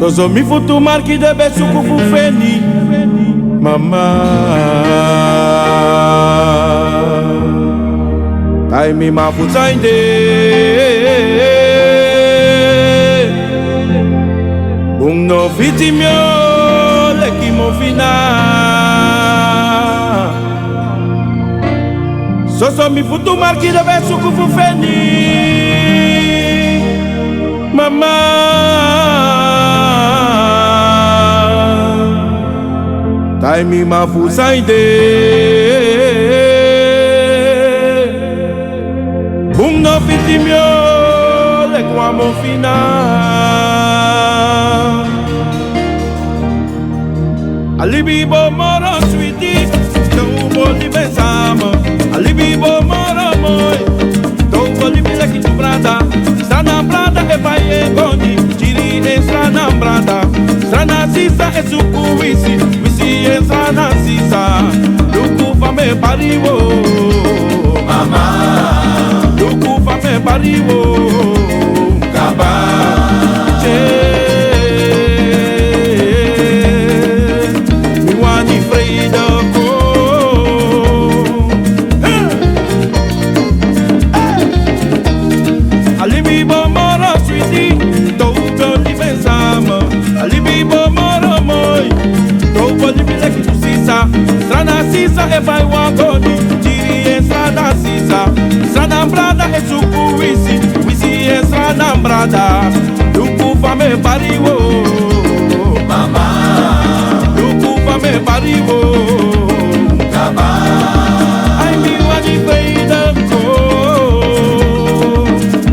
Sozo mi futu marki de besuku fu feni mama. Tai mi ma fu zainde Bung no vitimio leki mo fina. Sozo mi futu marki de besuku fu feni mama. Tai mi ma fu zainde Bung no vitimio leki mo fina. Alibi bo moro sweetie, don't boli besama. Alibi bo moro moi, don't boli like tu brada. Strana brada e vai e goni, giri e strana brada. Strana sisa e suku wisi, wisi e strana sisa. Luku fame pariwo, mama. Luku fame pariwo, kaba. Strana sisa e vai wagoni, giri e strana sisa. Strana brada e suku wisi, wisi e strana brada. Luku fame pariwo, mama. Luku fame pariwo, kaba. I me wani feida ko,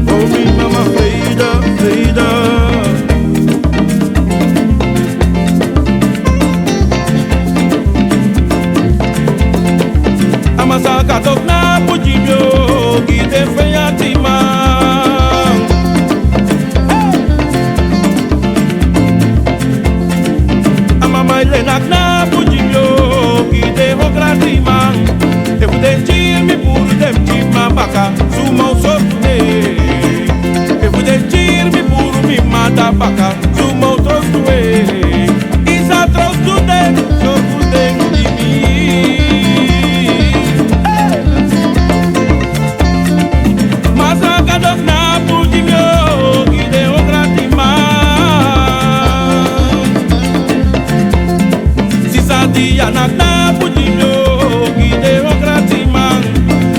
oh mi mama feida, feida. Masaka tok na pujibyo gide feyatima. Ama maile nak na pujibyo gide hogratima. Efu den chimi puru dem chima baka suma usopne. Efu den chimi puru mi mata baka suma usopne. Isa trostu den sofu den dimi. Anak na pujimyo gide okratima.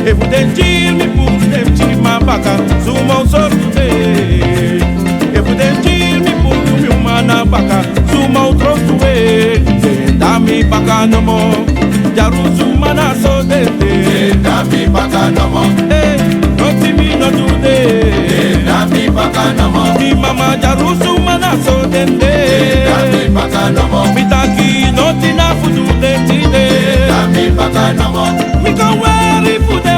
Efu den chimi puru dem chima baka suma usopne. Efu den chimi puru mi umana baka suma utrostue. Dami baka nomo jaru suma na so dende. Dami baka nomo noti mi no dude. Dami baka nomo mi mama jaru suma na so dende. Dami baka nomo mitaki noti na fudu de tide. Dami baka nomo mi kan weri fude.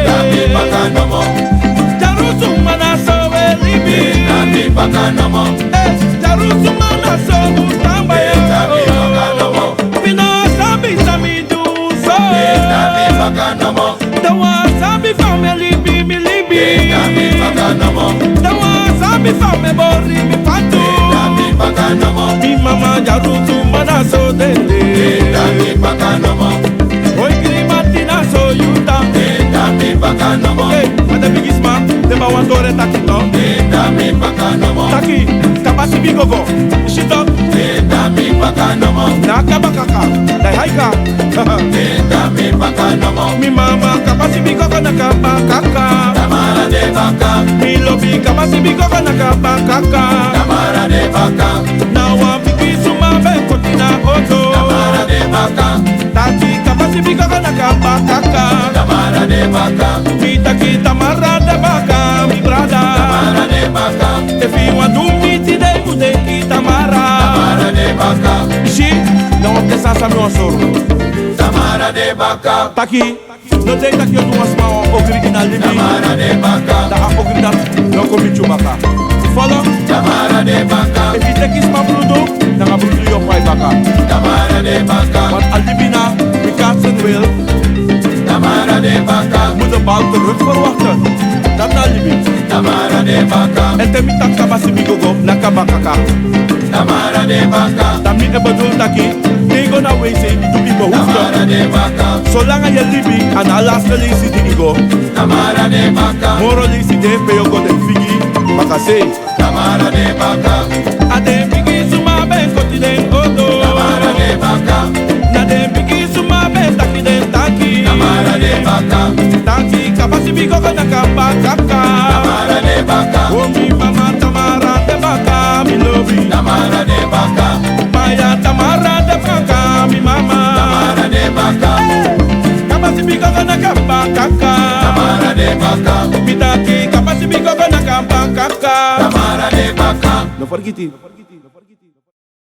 Dami baka nomo jaru suma na so elibi. Dami baka nomo jaru suma na so utamba ya. Dami baka nomo mina sabi do so. Dami baka nomo dawa sabi family bi mi libi. Dami baka nomo dawa sabi family bori mi patu. Dami baka nomo mi mama jaru suma na so dende. Dami baka nomo oi grimati na so yuta. Dami baka nomo mata bigisma deba wandore takito. Dami baka nomo taki kabasi bigogo shito. Dami baka nomo nakabakaka dai haika. Dami baka nomo mi mama kabasi bigogo nakabakaka. Tamara de baka mi lobi kabasi bigogo nakabakaka. Tamara de baka nawa bikisuma be kotina oto. Tamara de baka taki kabasi bigogo nakabakaka. Tamara de baka mi taki tamara de baka mi brada. Tamara de baka if you want to meet today ude ki tamara. Tamara de baka shi não te sasa meu soro. Tamara de baka taki no te taki otu asma original libi. Tamara de baka da original no komi chubaka follow. Tamara de baka if you take is my brudo na brudo yo pai baka. Tamara de baka wat albina we can't will. Tamara de baka moet op auto terug verwachten dat na libi. Tamara de baka. Ente mi tak kabasi mi gogo na kabakaka. Tamara de baka. Tami e bedoel taki. Tego na wese du ibo hoefde. Tamara de baka. Zolang je libi aan de laatste lezen die igo. Tamara de baka. Moro lezen de peo go de figi. Makase. Tamara de baka. Ade figi suma ben koti den odo. Tamara de baka. Na de figi suma ben taki den taki. Tamara de baka. Taki kabasi mi gogo na kabakaka. Tamara de baka. Oh mi mama Tamara de baka mi lobi. Tamara de baka. Maya Tamara de baka mi mama. Tamara de baka. Kabasi mi gogo na kabakaka. Tamara de baka. Mi taki kabasi mi gogo na kabakaka. Tamara de baka. No forget it.